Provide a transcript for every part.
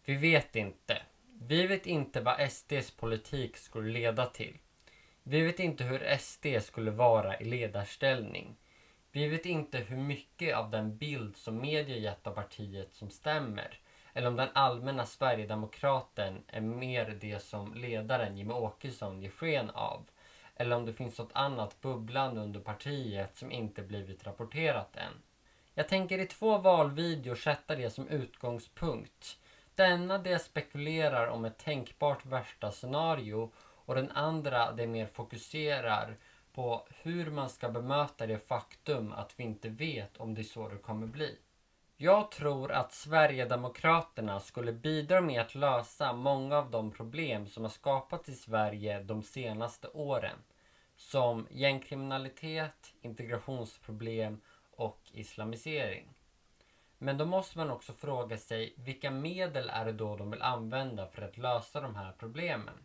Vi vet inte. Vi vet inte vad SDs politik skulle leda till. Vi vet inte hur SD skulle vara i ledarställning. Vi vet inte hur mycket av den bild som media gett av partiet som stämmer. Eller om den allmänna Sverigedemokraten är mer det som ledaren Jimmie Åkesson ger sken av. Eller om det finns något annat bubblande under partiet som inte blivit rapporterat än. Jag tänker i 2 valvideor sätta det som utgångspunkt. Denna det spekulerar om ett tänkbart värsta scenario och den andra det mer fokuserar på hur man ska bemöta det faktum att vi inte vet om det är så det kommer bli. Jag tror att Sverigedemokraterna skulle bidra med att lösa många av de problem som har skapats i Sverige de senaste åren. Som gängkriminalitet, integrationsproblem och islamisering. Men då måste man också fråga sig vilka medel är det då de vill använda för att lösa de här problemen.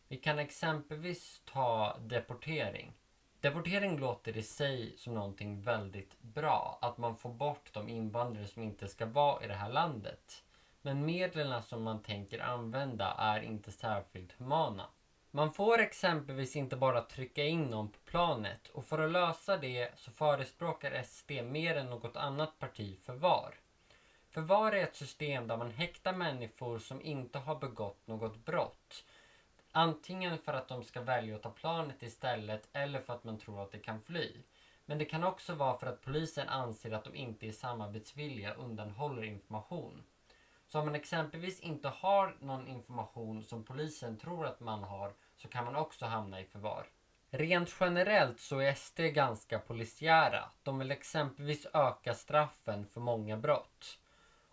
Vi kan exempelvis ta deportering. Deportering låter i sig som någonting väldigt bra. Att man får bort de invandrare som inte ska vara i det här landet. Men medlen som man tänker använda är inte särskilt humana. Man får exempelvis inte bara trycka in någon på planet och för att lösa det så förespråkar SD mer än något annat parti förvar. Förvar är ett system där man häktar människor som inte har begått något brott. Antingen för att de ska välja att ta planet istället eller för att man tror att de kan fly. Men det kan också vara för att polisen anser att de inte är samarbetsvilliga och undanhåller information. Så om man exempelvis inte har någon information som polisen tror att man har så kan man också hamna i förvar. Rent generellt så är SD ganska polisiära. De vill exempelvis öka straffen för många brott.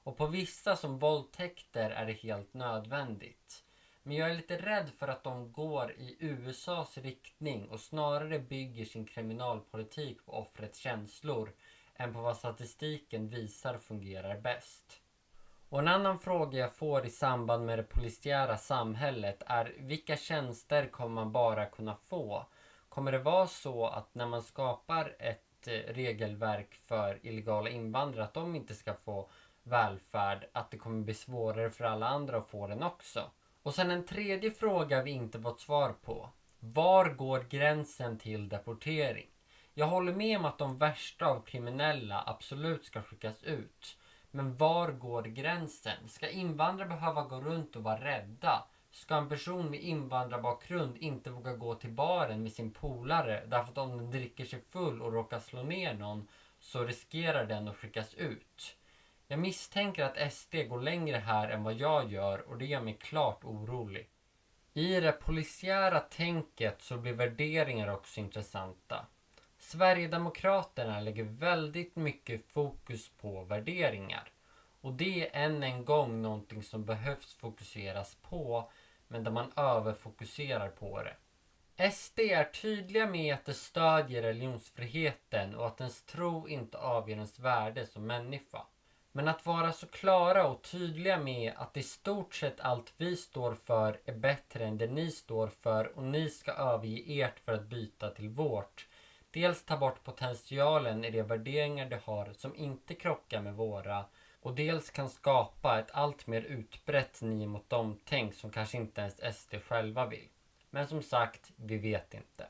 Och på vissa som våldtäkter är det helt nödvändigt. Men jag är lite rädd för att de går i USAs riktning och snarare bygger sin kriminalpolitik på offrets känslor än på vad statistiken visar fungerar bäst. Och en annan fråga jag får i samband med det polisiära samhället är vilka tjänster kommer man bara kunna få? Kommer det vara så att när man skapar ett regelverk för illegala invandrare att de inte ska få välfärd, att det kommer bli svårare för alla andra att få den också? Och sen en tredje fråga vi inte fått svar på. Var går gränsen till deportering? Jag håller med om att de värsta av kriminella absolut ska skickas ut. Men var går gränsen? Ska invandrare behöva gå runt och vara rädda? Ska en person med invandrarbakgrund inte våga gå till baren med sin polare därför att om den dricker sig full och råkar slå ner någon så riskerar den att skickas ut? Jag misstänker att SD går längre här än vad jag gör och det gör mig klart orolig. I det polisiära tänket så blir värderingar också intressanta. Sverigedemokraterna lägger väldigt mycket fokus på värderingar. Och det är än en gång någonting som behövs fokuseras på, men där man överfokuserar på det. SD är tydliga med att det stödjer religionsfriheten och att ens tro inte avgör ens värde som människa. Men att vara så klara och tydliga med att i stort sett allt vi står för är bättre än det ni står för och ni ska överge ert för att byta till vårt. Dels ta bort potentialen i de värderingar de har som inte krockar med våra och dels kan skapa ett allt mer utbrett ni mot dem tänk som kanske inte ens SD själva vill. Men som sagt, vi vet inte.